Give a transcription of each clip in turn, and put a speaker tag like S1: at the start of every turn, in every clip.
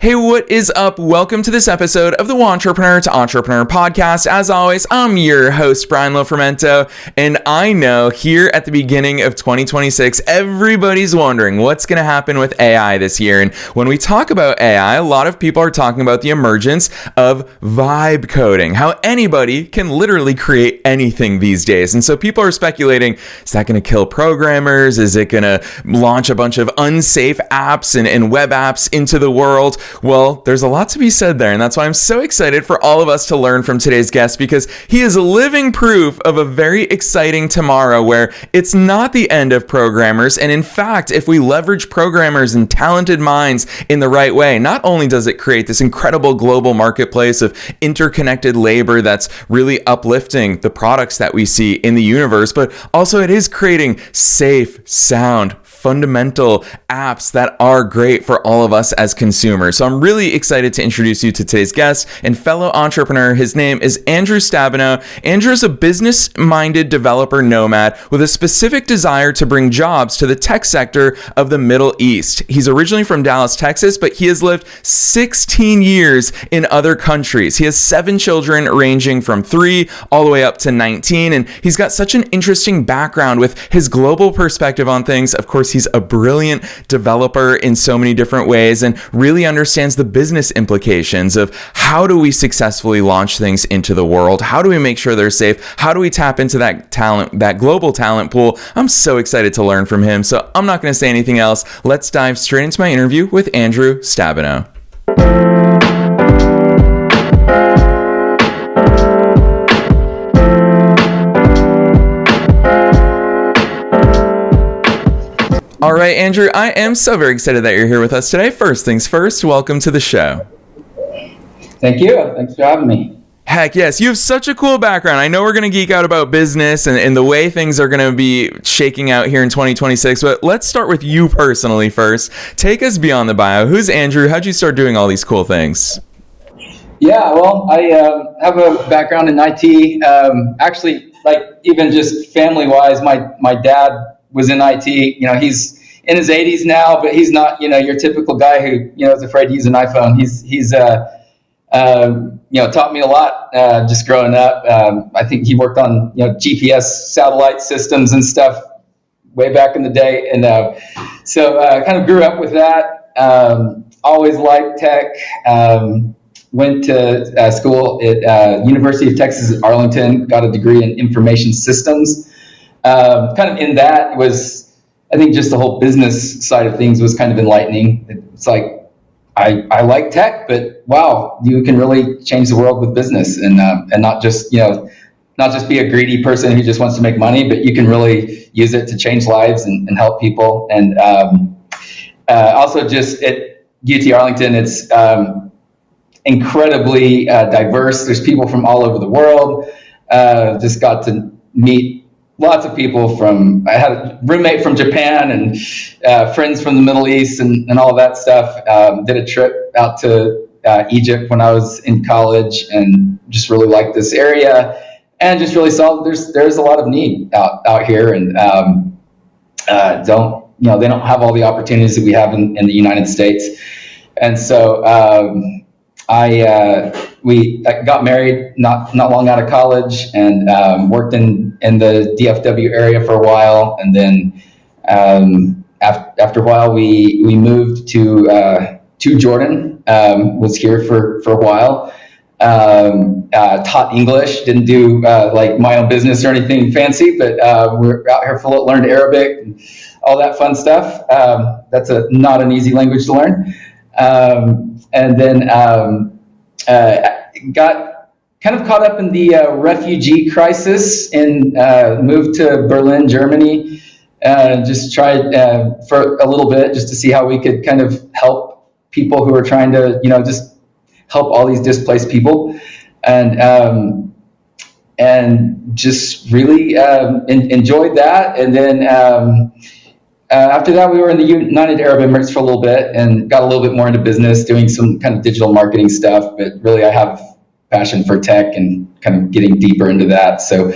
S1: Hey, what is up? Welcome to this episode of the Entrepreneur to Entrepreneur podcast. As always, I'm your host, Brian Lofermento, and I know here at the beginning of 2026, everybody's wondering what's going to happen with AI this year. And when we talk about AI, a lot of people are talking about the emergence of vibe coding, how anybody can literally create anything these days. And so people are speculating, is that going to kill programmers? Is it going to launch a bunch of unsafe apps and web apps into the world? Well, there's a lot to be said there, and that's why I'm so excited for all of us to learn from today's guest, because he is living proof of a very exciting tomorrow where it's not the end of programmers, and in fact, if we leverage programmers and talented minds in the right way, not only does it create this incredible global marketplace of interconnected labor that's really uplifting the products that we see in the universe, but also it is creating safe, sound, fundamental apps that are great for all of us as consumers. So I'm really excited to introduce you to today's guest and fellow entrepreneur. His name is Andrew Stabeno. Andrew is a business-minded developer nomad with a specific desire to bring jobs to the tech sector of the Middle East. He's originally from Dallas, Texas, but he has lived 16 years in other countries. He has 7 children ranging from 3 all the way up to 19, and he's got such an interesting background with his global perspective on things. Of course, he's a brilliant developer in so many different ways and really understands the business implications of how do we successfully launch things into the world? How do we make sure they're safe? How do we tap into that talent, that global talent pool? I'm so excited to learn from him. So I'm not going to say anything else. Let's dive straight into my interview with Andrew Stabeno. All right, Andrew, I am so very excited that you're here with us today. First things first, welcome to the show.
S2: Thank you. Thanks for having me.
S1: Heck yes, you have such a cool background. I know we're going to geek out about business and the way things are going to be shaking out here in 2026, but let's start with you personally first. Take us beyond the bio. Who's Andrew? How'd you start doing all these cool things?
S2: Yeah, well, I have a background in IT. Actually, like even just family-wise, my dad was in IT. You know, he's in his 80s now, but he's not, your typical guy who, is afraid to use an iPhone. He's taught me a lot just growing up. I think he worked on, GPS satellite systems and stuff way back in the day. And so I kind of grew up with that. Always liked tech. Went to school at University of Texas at Arlington, got a degree in information systems. Kind of in that was, I think just the whole business side of things was kind of enlightening. It's like, I like tech, but wow, you can really change the world with business and not just, not just be a greedy person who just wants to make money, but you can really use it to change lives and help people. And also just at UT Arlington, it's incredibly diverse. There's people from all over the world. Just got to meet lots of people I had a roommate from Japan and friends from the Middle East and all of that stuff. Did a trip out to Egypt when I was in college and just really liked this area and just really saw there's a lot of need out here and they don't have all the opportunities that we have in the United States. And so we got married not long out of college and worked in the DFW area for a while, and then after a while we moved to Jordan. Was here for a while. Taught English. Didn't do like my own business or anything fancy, but we're out here learned Arabic and all that fun stuff. That's not an easy language to learn. And then got kind of caught up in the refugee crisis and moved to Berlin, Germany. Just tried for a little bit just to see how we could kind of help people who are trying to, just help all these displaced people. And just really enjoyed that. And then after that, we were in the United Arab Emirates for a little bit and got a little bit more into business, doing some kind of digital marketing stuff. But really, I have passion for tech and kind of getting deeper into that. So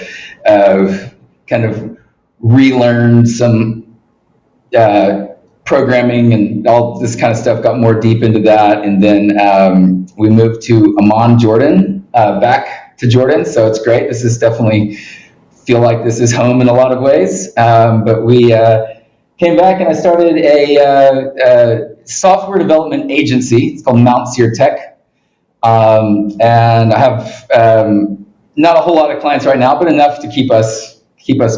S2: kind of relearned some programming and all this kind of stuff, got more deep into that. And then we moved to Amman, Jordan, back to Jordan. So it's great. This is definitely feel like this is home in a lot of ways. But we came back and I started a software development agency. It's called Mount Sear Tech. And I have not a whole lot of clients right now, but enough to keep us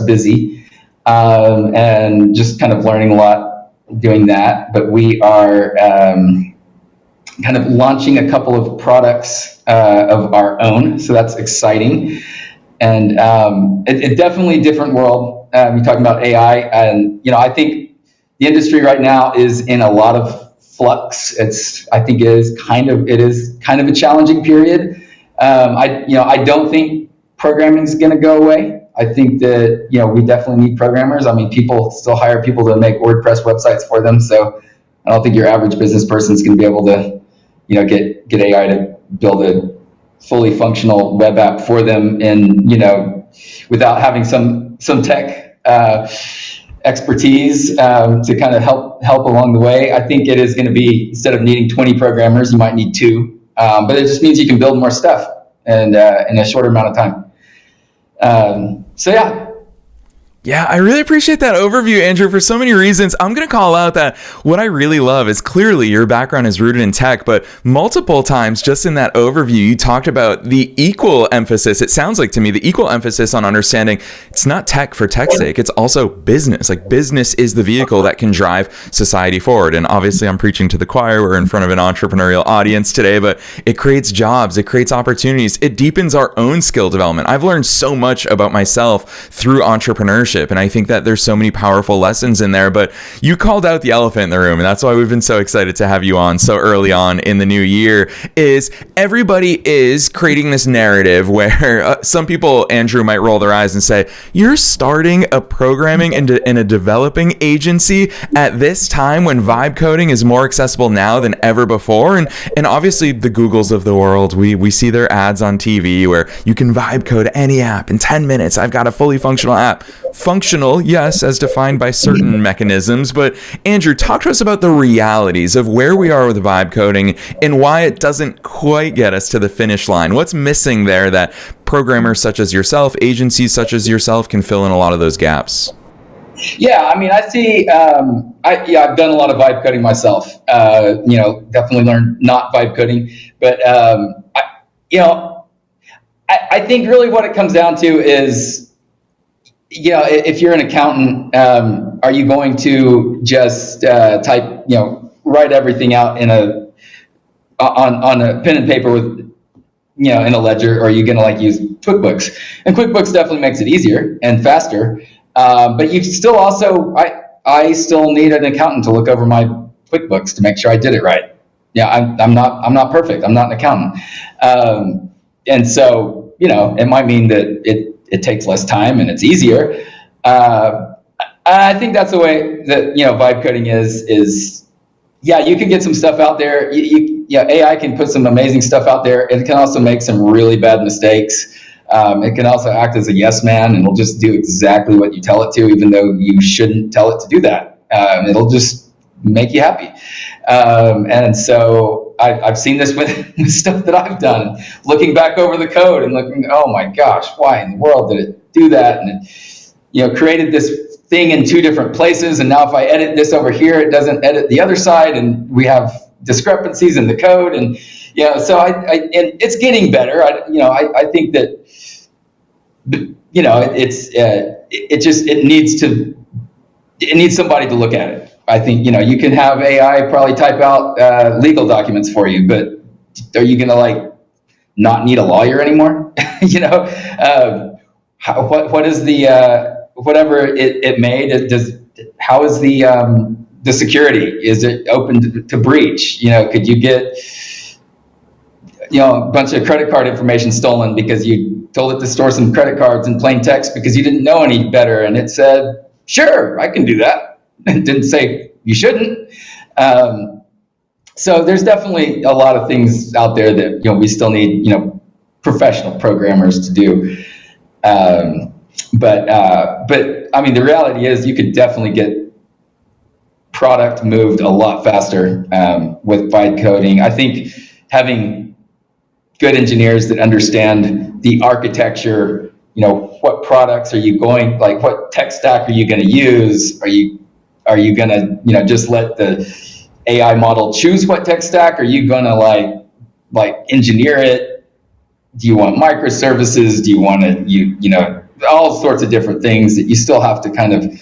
S2: busy. And just kind of learning a lot doing that. But we are kind of launching a couple of products of our own. So that's exciting. And it definitely different world. You're talking about AI, and I think the industry right now is in a lot of flux. I think it is kind of a challenging period. I don't think programming is going to go away. I think that we definitely need programmers. I mean, people still hire people to make WordPress websites for them. So I don't think your average business person is going to be able to get AI to build a fully functional web app for them, and without having some tech expertise to kind of help along the way. I think it is going to be, instead of needing 20 programmers, you might need 2, but it just means you can build more stuff and in a shorter amount of time. So yeah.
S1: Yeah, I really appreciate that overview, Andrew, for so many reasons. I'm going to call out that what I really love is clearly your background is rooted in tech, but multiple times just in that overview, you talked about the equal emphasis. It sounds like to me, the equal emphasis on understanding it's not tech for tech's sake. It's also business. Like business is the vehicle that can drive society forward. And obviously I'm preaching to the choir. We're in front of an entrepreneurial audience today, but it creates jobs. It creates opportunities. It deepens our own skill development. I've learned so much about myself through entrepreneurship. And I think that there's so many powerful lessons in there, but you called out the elephant in the room. And that's why we've been so excited to have you on so early on in the new year. Is everybody is creating this narrative where some people, Andrew, might roll their eyes and say, you're starting a programming and a developing agency at this time when vibe coding is more accessible now than ever before. And obviously the Googles of the world, we see their ads on TV where you can vibe code any app in 10 minutes. I've got a fully functional app. Functional, yes, as defined by certain mechanisms. But Andrew, talk to us about the realities of where we are with vibe coding and why it doesn't quite get us to the finish line. What's missing there that programmers such as yourself, agencies such as yourself can fill in a lot of those gaps?
S2: Yeah, I mean, I see. I've done a lot of vibe coding myself. Definitely learned not vibe coding, but I think really what it comes down to is, if you're an accountant, are you going to just write everything out on a pen and paper with, in a ledger, or are you going to use QuickBooks? And QuickBooks definitely makes it easier and faster. But you still also, I still need an accountant to look over my QuickBooks to make sure I did it right. Yeah, I'm not perfect. I'm not an accountant. And so, it might mean that it takes less time and it's easier. I think that's the way that, vibe coding is, you can get some stuff out there. AI can put some amazing stuff out there. It can also make some really bad mistakes. It can also act as a yes man, and it'll just do exactly what you tell it to, even though you shouldn't tell it to do that. It'll just make you happy. And so I've seen this with stuff that I've done, looking back over the code and looking, oh my gosh, why in the world did it do that? And it, created this thing in 2 different places. And now if I edit this over here, it doesn't edit the other side. And we have discrepancies in the code. And, so and it's getting better. I think that, it needs somebody to look at it. I think, you can have AI probably type out legal documents for you, but are you going to not need a lawyer anymore? What is the, whatever it made, how is the security? Is it open to breach? Could you get, a bunch of credit card information stolen because you told it to store some credit cards in plain text because you didn't know any better, and it said, sure, I can do that. It didn't say you shouldn't. So there's definitely a lot of things out there that we still need professional programmers to do. But I mean, the reality is you could definitely get product moved a lot faster with vibe coding. I think having good engineers that understand the architecture, what products are you going, like what tech stack are you going to use? Are you going to, just let the AI model choose what tech stack? Are you going to like engineer it? Do you want microservices? Do you want to, all sorts of different things that you still have to kind of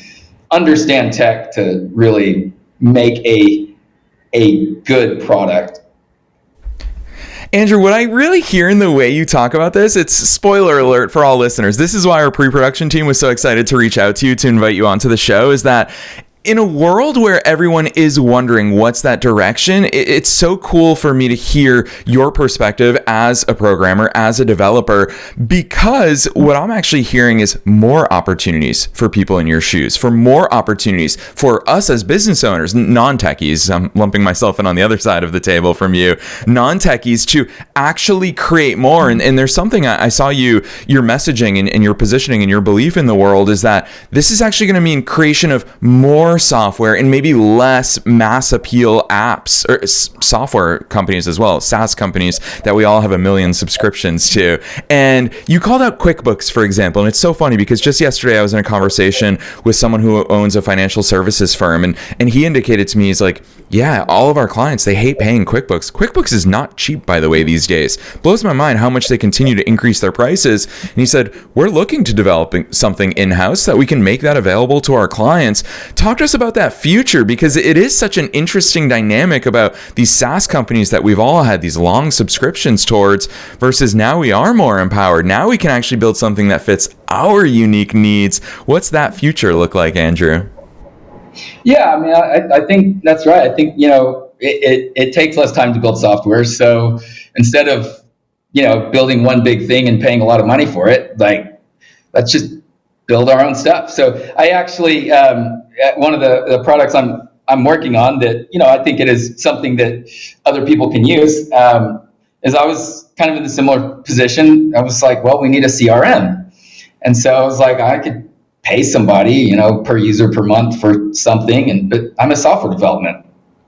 S2: understand tech to really make a good product.
S1: Andrew, what I really hear in the way you talk about this, it's spoiler alert for all listeners. This is why our pre-production team was so excited to reach out to you to invite you onto the show, is that in a world where everyone is wondering what's that direction, it's so cool for me to hear your perspective as a programmer, as a developer, because what I'm actually hearing is more opportunities for people in your shoes, for more opportunities for us as business owners, non-techies. I'm lumping myself in on the other side of the table from you, non-techies, to actually create more. And there's something I saw your messaging and your positioning and your belief in the world is that this is actually going to mean creation of more software and maybe less mass appeal apps or software companies as well, SaaS companies that we all have a million subscriptions to. And you called out QuickBooks, for example. And it's so funny because just yesterday I was in a conversation with someone who owns a financial services firm, and he indicated to me, he's like, yeah, all of our clients, they hate paying QuickBooks. QuickBooks is not cheap, by the way, these days. Blows my mind how much they continue to increase their prices. And he said, we're looking to develop something in-house that we can make that available to our clients. Talk to us about that future, because it is such an interesting dynamic about these SaaS companies that we've all had these long subscriptions towards versus now we are more empowered. Now we can actually build something that fits our unique needs. What's that future look like, Andrew?
S2: Yeah, I mean, I think that's right. I think, it takes less time to build software. So instead of, building one big thing and paying a lot of money for it, like, let's just build our own stuff. So I actually, one of the products I'm working on that, I think it is something that other people can use, is I was kind of in a similar position. I was like, well, we need a CRM. And so I was like, I could pay somebody, per user per month for something, but I'm a software development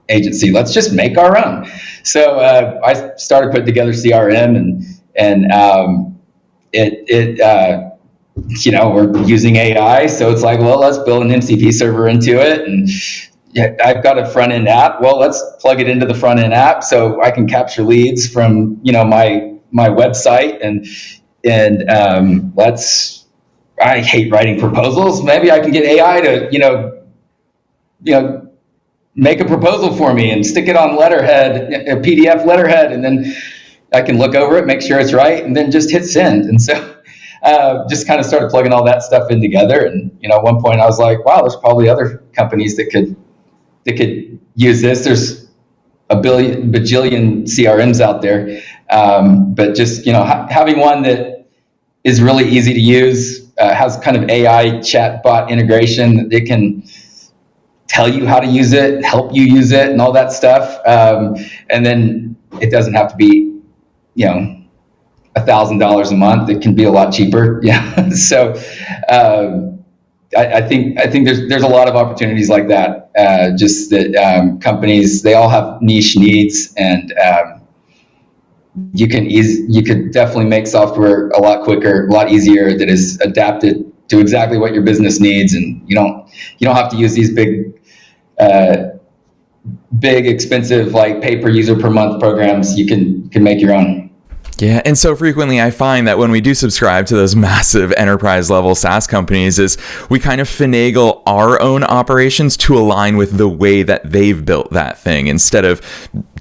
S2: agency. Let's just make our own. So I started putting together CRM, and we're using AI. So it's like, well, let's build an MCP server into it, and I've got a front end app. Well, let's plug it into the front end app so I can capture leads from my website, and let's. I hate writing proposals. Maybe I can get AI to, make a proposal for me and stick it on letterhead, a PDF letterhead, and then I can look over it, make sure it's right, and then just hit send. And so just kind of started plugging all that stuff in together. And, at one point I was like, wow, there's probably other companies that could use this. There's a bajillion CRMs out there. But just, having one that is really easy to use, has kind of AI chatbot integration that they can tell you how to use it, help you use it, and all that stuff. And then it doesn't have to be, $1,000 a month. It can be a lot cheaper. Yeah. So I think there's a lot of opportunities like that. Just that companies, they all have niche needs, and you could definitely make software a lot quicker, a lot easier, that is adapted to exactly what your business needs, and you don't have to use these big expensive, like, pay per user per month programs. You can make your own.
S1: Yeah, and so frequently I find that when we do subscribe to those massive enterprise level SaaS companies, is we kind of finagle our own operations to align with the way that they've built that thing, instead of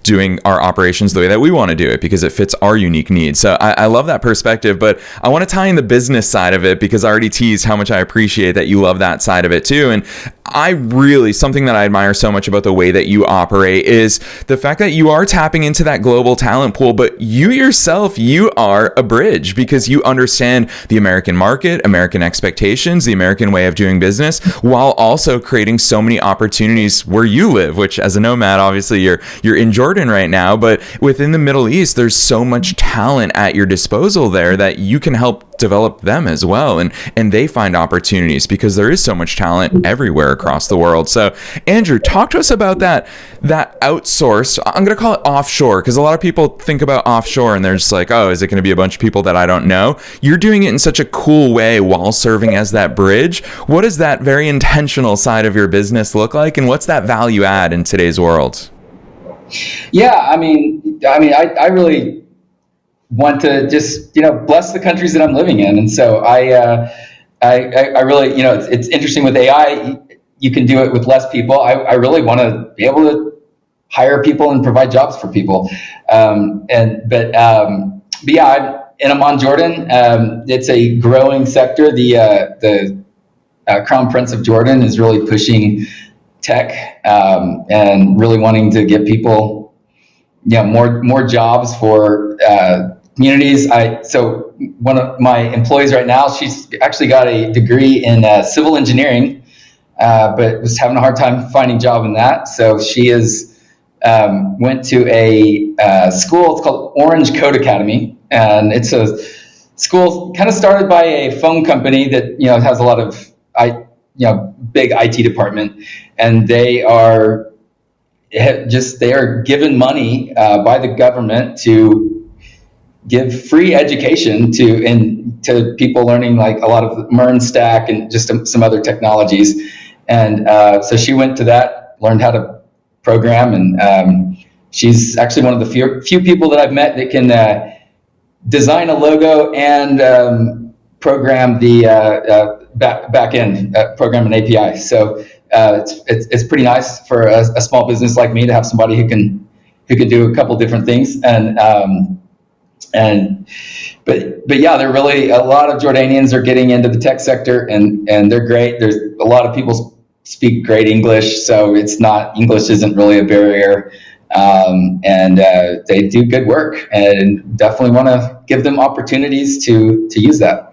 S1: doing our operations the way that we want to do it, because it fits our unique needs. So I love that perspective, but I want to tie in the business side of it, because I already teased how much I appreciate that you love that side of it too. And something that I admire so much about the way that you operate is the fact that you are tapping into that global talent pool, but you yourself, you are a bridge, because you understand the American market, American expectations, the American way of doing business, while also creating so many opportunities where you live, which as a nomad, obviously you're in Jordan Jordan right now, but within the Middle East, there's so much talent at your disposal there that you can help develop them as well, and they find opportunities because there is so much talent everywhere across the world. So Andrew, talk to us about that outsource, I'm going to call it offshore, because a lot of people think about offshore and they're just like, oh, is it going to be a bunch of people that I don't know? You're doing it in such a cool way while serving as that bridge. What does that very intentional side of your business look like, and what's that value add in today's world?
S2: Yeah, I mean, I really want to just, bless the countries that I'm living in. And so I really, it's interesting with AI, you can do it with less people. I really want to be able to hire people and provide jobs for people. But yeah, I'm in Amman, Jordan. It's a growing sector. The Crown Prince of Jordan is really pushing tech and really wanting to give people more jobs for communities. So one of my employees right now, she's actually got a degree in civil engineering, but was having a hard time finding a job in that. So she went to a school. It's called Orange Code Academy, and it's a school kind of started by a phone company that has a lot of big IT department, and they are given money by the government to give free education to people learning like a lot of MERN stack and just some other technologies. And so she went to that, learned how to program, and she's actually one of the few people that I've met that can design a logo and program the back end, program an API. So it's pretty nice for a small business like me to have somebody who can do a couple different things. But yeah, they're really, a lot of Jordanians are getting into the tech sector, and they're great. There's a lot of people speak great English, so English isn't really a barrier. And they do good work, and definitely want to give them opportunities to use that.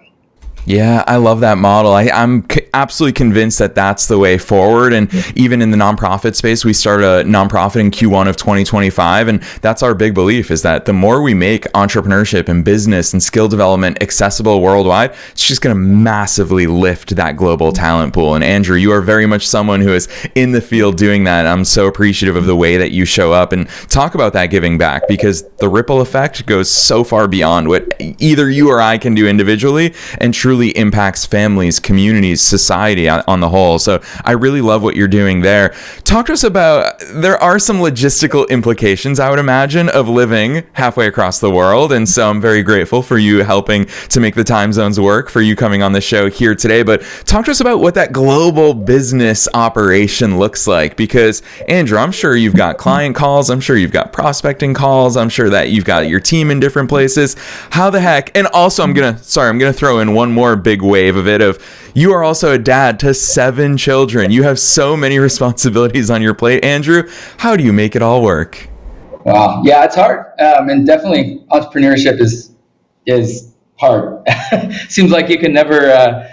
S1: Yeah, I love that model. I'm absolutely convinced that that's the way forward. And even in the nonprofit space, we started a nonprofit in Q1 of 2025. And that's our big belief, is that the more we make entrepreneurship and business and skill development accessible worldwide, it's just going to massively lift that global talent pool. And Andrew, you are very much someone who is in the field doing that. I'm so appreciative of the way that you show up and talk about that giving back, because the ripple effect goes so far beyond what either you or I can do individually, and truly impacts families, communities, society on the whole. So I really love what you're doing there. Talk to us about, there are some logistical implications, I would imagine, of living halfway across the world. And so I'm very grateful for you helping to make the time zones work, for you coming on the show here today. But talk to us about what that global business operation looks like, because Andrew, I'm sure you've got client calls, I'm sure you've got prospecting calls, I'm sure that you've got your team in different places. How the heck? And also I'm gonna throw in one more big wave of it, of you are also a dad to 7 children. You have so many responsibilities on your plate, Andrew. How do you make it all work?
S2: Wow. Yeah, it's hard. And definitely entrepreneurship is hard. Seems like you can never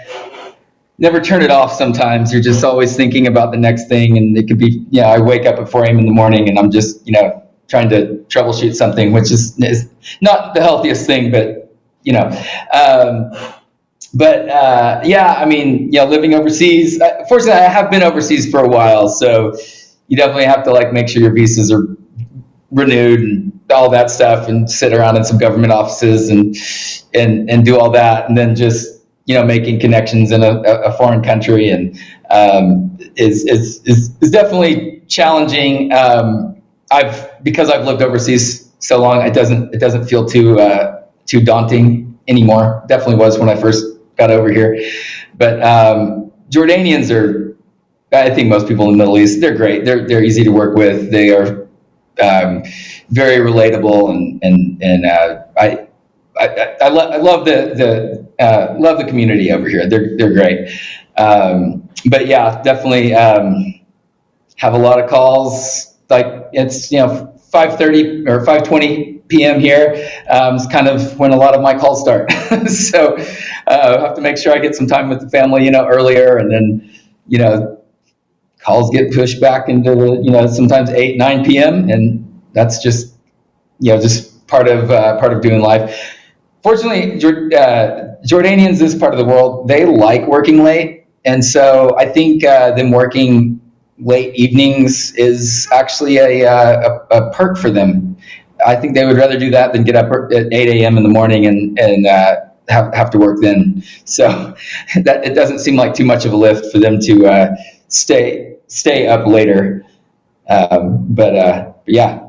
S2: turn it off sometimes. You're just always thinking about the next thing. And it could be, I wake up at 4 a.m. in the morning and I'm just, trying to troubleshoot something, which is not the healthiest thing, but, living overseas. Fortunately, I have been overseas for a while, so you definitely have to make sure your visas are renewed and all that stuff, and sit around in some government offices and do all that, and then just making connections in a foreign country, and is definitely challenging. Because I've lived overseas so long, it doesn't feel too daunting anymore. Definitely was when I first got over here. But Jordanians are, I think most people in the Middle East, they're great. They're easy to work with. They are very relatable, and I love the community over here. They're great. But yeah, definitely have a lot of calls. It's 5:30 or 5:20 p.m. here. It's kind of when a lot of my calls start. So I have to make sure I get some time with the family, earlier, and then, calls get pushed back into sometimes 8, 9 p.m. And that's just, just part of doing life. Fortunately, Jordanians, this part of the world, they like working late. And so I think them working late evenings is actually a perk for them. I think they would rather do that than get up at 8 a.m. in the morning and have to work then. So that it doesn't seem like too much of a lift for them to stay up later. But yeah.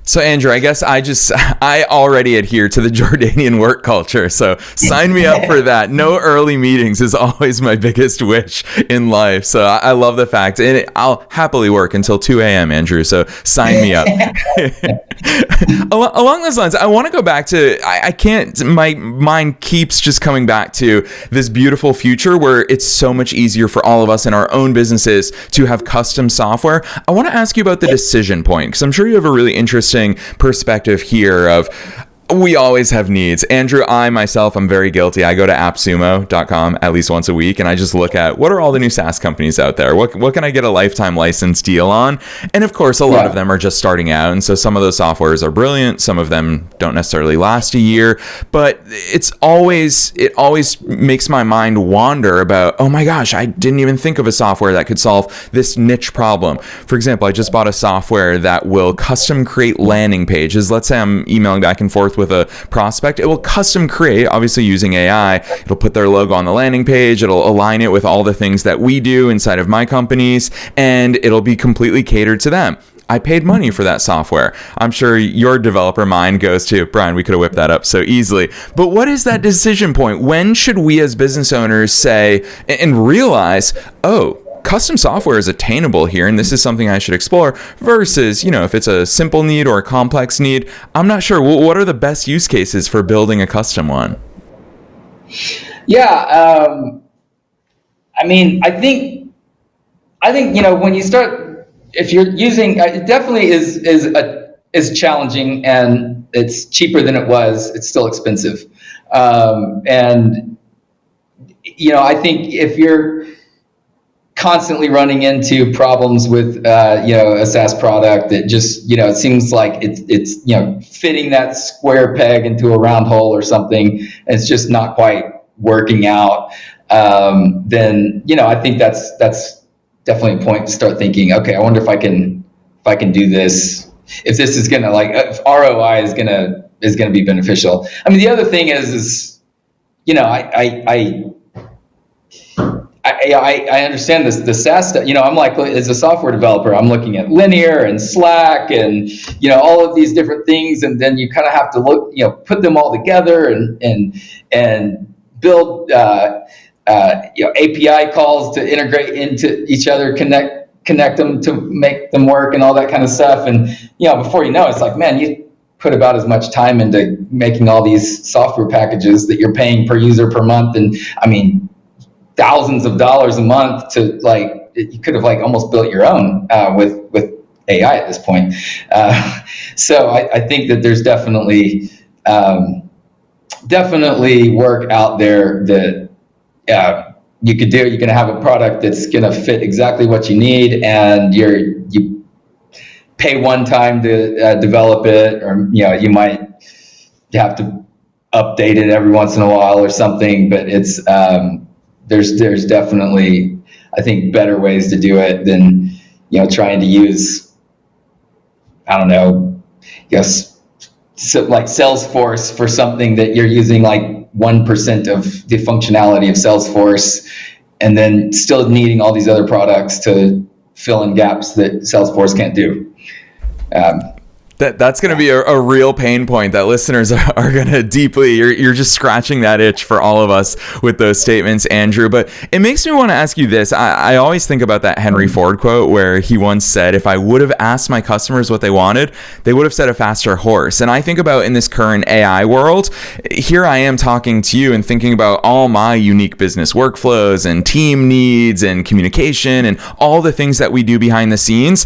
S1: So Andrew, I guess I already adhere to the Jordanian work culture. So sign me up for that. No early meetings is always my biggest wish in life. So I love the fact, and I'll happily work until 2 a.m., Andrew. So sign me up. Along those lines, I want to go back to, I can't, my mind keeps just coming back to this beautiful future where it's so much easier for all of us in our own businesses to have custom software. I want to ask you about the decision point, because I'm sure you have a really interesting perspective here of, we always have needs. Andrew, I myself, I'm very guilty. I go to appsumo.com at least once a week, and I just look at what are all the new SaaS companies out there? What can I get a lifetime license deal on? And of course, a lot of them are just starting out. And so some of those softwares are brilliant. Some of them don't necessarily last a year, but it always makes my mind wander about, oh my gosh, I didn't even think of a software that could solve this niche problem. For example, I just bought a software that will custom create landing pages. Let's say I'm emailing back and forth with a prospect. It will custom create, obviously using AI. It'll put their logo on the landing page. It'll align it with all the things that we do inside of my companies, and it'll be completely catered to them. I paid money for that software. I'm sure your developer mind goes to, Brian, we could have whipped that up so easily. But what is that decision point? When should we as business owners say and realize, oh, custom software is attainable here, and this is something I should explore, versus, if it's a simple need or a complex need, I'm not sure. What are the best use cases for building a custom one?
S2: Yeah. I think, when you start, if you're using, it definitely is challenging, and it's cheaper than it was. It's still expensive. I think if you're constantly running into problems with a SaaS product that just it seems like it's fitting that square peg into a round hole or something, and it's just not quite working out, then I think that's definitely a point to start thinking, okay, I wonder if I can do this, if this is gonna if ROI is gonna be beneficial. I mean, the other thing is I understand this, the SaaS stuff. I'm like, as a software developer, I'm looking at Linear and Slack and, all of these different things. And then you kind of have to look, put them all together and build, API calls to integrate into each other, connect them to make them work and all that kind of stuff. And, before you know, it's like, man, you put about as much time into making all these software packages that you're paying per user per month. And I mean, thousands of dollars a month to you could have almost built your own with AI at this point. So I think that there's definitely work out there that you could do. You can have a product that's going to fit exactly what you need, and you pay one time to develop it, or you might have to update it every once in a while or something. But it's there's definitely, I think, better ways to do it than trying to use, I don't know, like Salesforce for something that you're using 1% of the functionality of Salesforce, and then still needing all these other products to fill in gaps that Salesforce can't do.
S1: That's going to be a real pain point that listeners are going to deeply, you're just scratching that itch for all of us with those statements, Andrew. But it makes me want to ask you this. I always think about that Henry Ford quote where he once said, if I would have asked my customers what they wanted, they would have said a faster horse. And I think about in this current AI world, here I am talking to you and thinking about all my unique business workflows and team needs and communication and all the things that we do behind the scenes.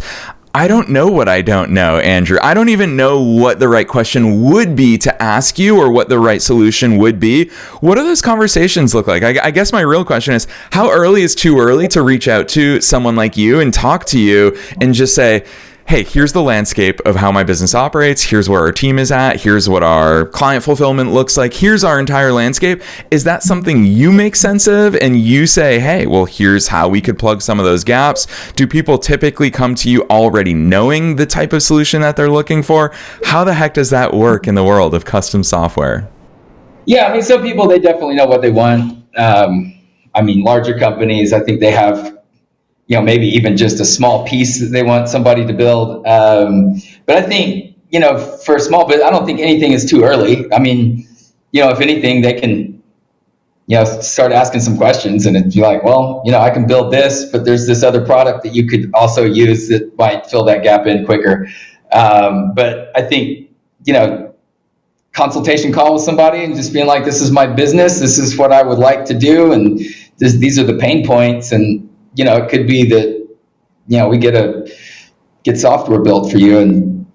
S1: I don't know what I don't know, Andrew. I don't even know what the right question would be to ask you or what the right solution would be. What do those conversations look like? I guess my real question is, how early is too early to reach out to someone like you and talk to you and just say, hey, here's the landscape of how my business operates. Here's where our team is at. Here's what our client fulfillment looks like. Here's our entire landscape. Is that something you make sense of and you say, hey, well, here's how we could plug some of those gaps? Do people typically come to you already knowing the type of solution that they're looking for? How the heck does that work in the world of custom software?
S2: Yeah, I mean, some people, they definitely know what they want. I mean, larger companies, I think they have, maybe even just a small piece that they want somebody to build. But I think, for a small bit, I don't think anything is too early. I mean, if anything, they can, start asking some questions and it'd be like, well, I can build this, but there's this other product that you could also use that might fill that gap in quicker. But I think, consultation call with somebody and just being like, this is my business, this is what I would like to do, and these are the pain points. And it could be that we get software built for you in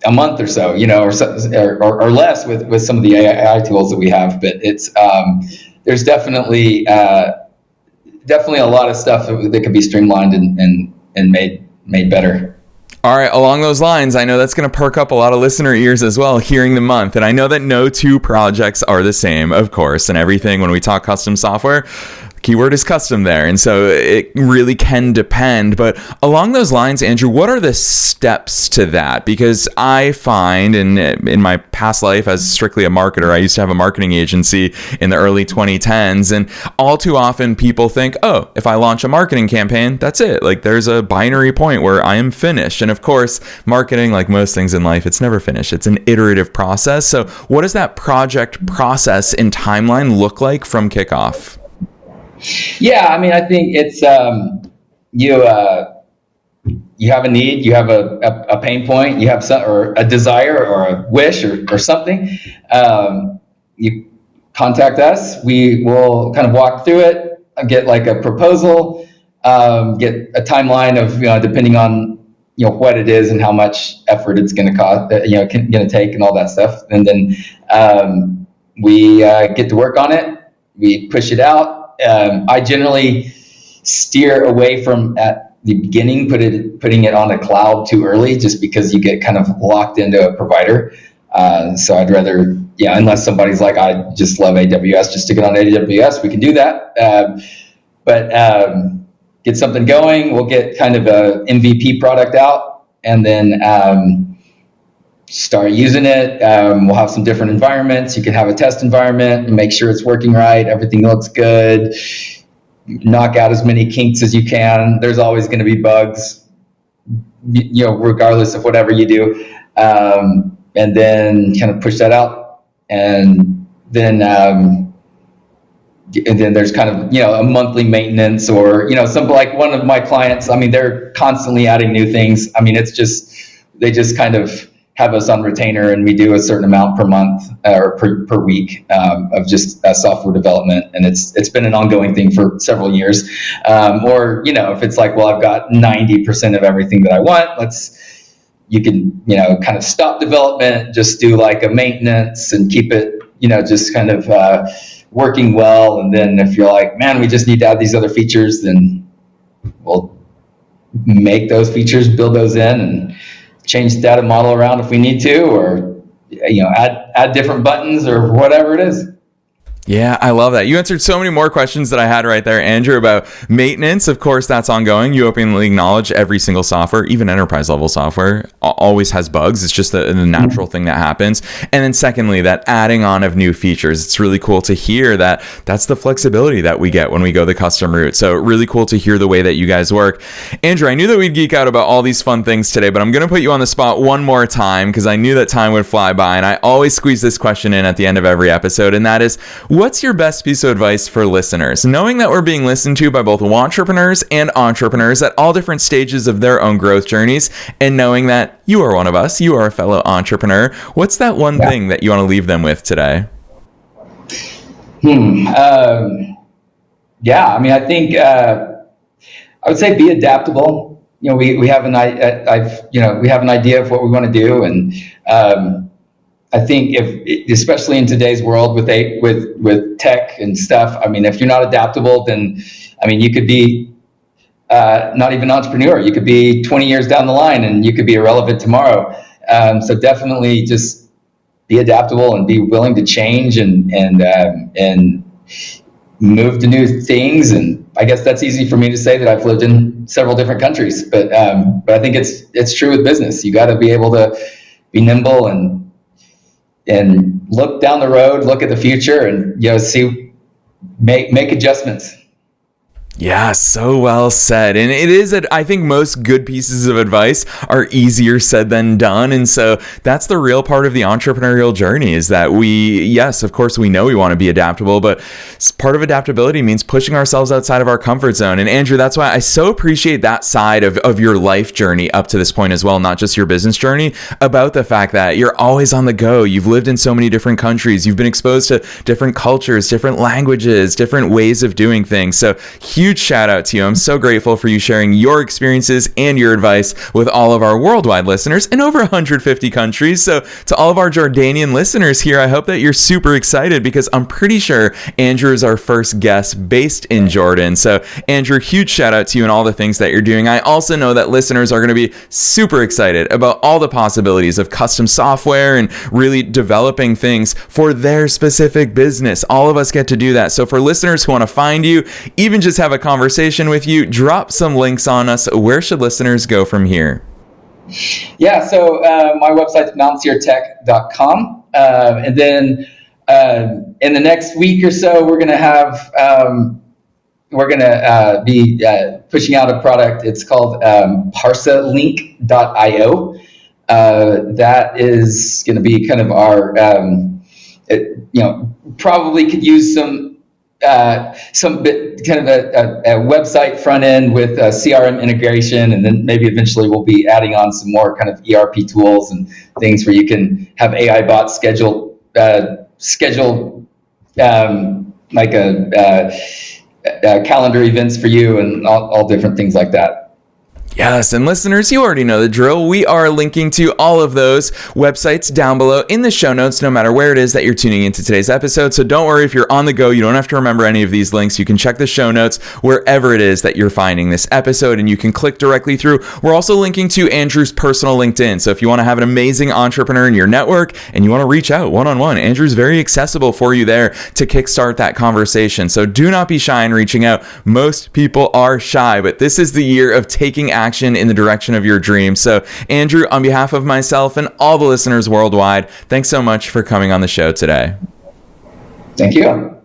S2: a month or so, or less with some of the AI tools that we have. But it's there's definitely a lot of stuff that could be streamlined and made better.
S1: All right, along those lines, I know that's going to perk up a lot of listener ears as well, hearing the month. And I know that no two projects are the same, of course, and everything when we talk custom software. Keyword is custom there, and so it really can depend. But along those lines, Andrew, what are the steps to that? Because I find in my past life as strictly a marketer, I used to have a marketing agency in the early 2010s, and all too often people think, oh, if I launch a marketing campaign, that's it. Like there's a binary point where I am finished. And of course, marketing, like most things in life, it's never finished. It's an iterative process. So what does that project process and timeline look like from kickoff?
S2: Yeah, I mean, I think it's you have a need, you have a pain point, you have some, or a desire or a wish or something. You contact us. We will kind of walk through it, get like a proposal, get a timeline of depending on what it is and how much effort it's going to cost, going to take and all that stuff, and then we get to work on it. We push it out. I generally steer away from at the beginning putting it on a cloud too early, just because you get kind of locked into a provider. So I'd rather, unless somebody's like, I just love AWS, just stick it on AWS, we can do that. But get something going. We'll get kind of a MVP product out, and then start using it. We'll have some different environments. You can have a test environment and make sure it's working right. Everything looks good. Knock out as many kinks as you can. There's always going to be bugs, regardless of whatever you do. And then kind of push that out. And then there's kind of, a monthly maintenance, or, something like one of my clients, I mean, they're constantly adding new things. I mean, they just kind of have us on retainer, and we do a certain amount per month or per week of just software development, and it's been an ongoing thing for several years. Or if it's like, well, I've got 90% of everything that I want, you can kind of stop development, just do like a maintenance and keep it just kind of working well. And then if you're like, man, we just need to add these other features, then we'll make those features, build those in, and change the data model around if we need to, or add different buttons or whatever it is.
S1: Yeah, I love that. You answered so many more questions that I had right there, Andrew, about maintenance. Of course, that's ongoing. You openly acknowledge every single software, even enterprise level software, always has bugs. It's just the natural thing that happens. And then secondly, that adding on of new features. It's really cool to hear that that's the flexibility that we get when we go the custom route. So really cool to hear the way that you guys work. Andrew, I knew that we'd geek out about all these fun things today, but I'm going to put you on the spot one more time because I knew that time would fly by. And I always squeeze this question in at the end of every episode, and that is, what's your best piece of advice for listeners? Knowing that we're being listened to by both wantrepreneurs and entrepreneurs at all different stages of their own growth journeys, and knowing that you are one of us, you are a fellow entrepreneur, what's that one thing that you want to leave them with today?
S2: I mean, I think I would say be adaptable. We have an idea of what we want to do, and I think especially in today's world with tech and stuff, I mean, if you're not adaptable, then, I mean, you could be not even an entrepreneur. You could be 20 years down the line and you could be irrelevant tomorrow. So definitely just be adaptable and be willing to change and move to new things. And I guess that's easy for me to say that I've lived in several different countries, but I think it's true with business. You got to be able to be nimble and look down the road, look at the future, and make adjustments.
S1: Yeah, so well said. And it is, I think most good pieces of advice are easier said than done. And so that's the real part of the entrepreneurial journey, is that yes, of course, we know we want to be adaptable, but part of adaptability means pushing ourselves outside of our comfort zone. And Andrew, that's why I so appreciate that side of your life journey up to this point as well, not just your business journey, about the fact that you're always on the go. You've lived in so many different countries. You've been exposed to different cultures, different languages, different ways of doing things. So huge shout out to you. I'm so grateful for you sharing your experiences and your advice with all of our worldwide listeners in over 150 countries. So to all of our Jordanian listeners here, I hope that you're super excited, because I'm pretty sure Andrew is our first guest based in Jordan. So Andrew, huge shout out to you and all the things that you're doing. I also know that listeners are going to be super excited about all the possibilities of custom software and really developing things for their specific business. All of us get to do that. So for listeners who want to find you, even just have a conversation with you, drop some links on us. Where should listeners go from here?
S2: Yeah, so my website's mountseertech.com. And then in the next week or so, we're going to be pushing out a product. It's called parsalink.io. That is going to be kind of our, probably could use some bit kind of a website front end with CRM integration, and then maybe eventually we'll be adding on some more kind of ERP tools and things where you can have AI bots schedule like calendar events for you and all different things like that.
S1: Yes, and listeners, you already know the drill. We are linking to all of those websites down below in the show notes, no matter where it is that you're tuning into today's episode. So don't worry, if you're on the go, you don't have to remember any of these links. You can check the show notes wherever it is that you're finding this episode, and you can click directly through. We're also linking to Andrew's personal LinkedIn. So if you want to have an amazing entrepreneur in your network and you want to reach out one-on-one, Andrew's very accessible for you there to kickstart that conversation. So do not be shy in reaching out. Most people are shy, but this is the year of taking action in the direction of your dreams. So Andrew, on behalf of myself and all the listeners worldwide, thanks so much for coming on the show today.
S2: Thank you.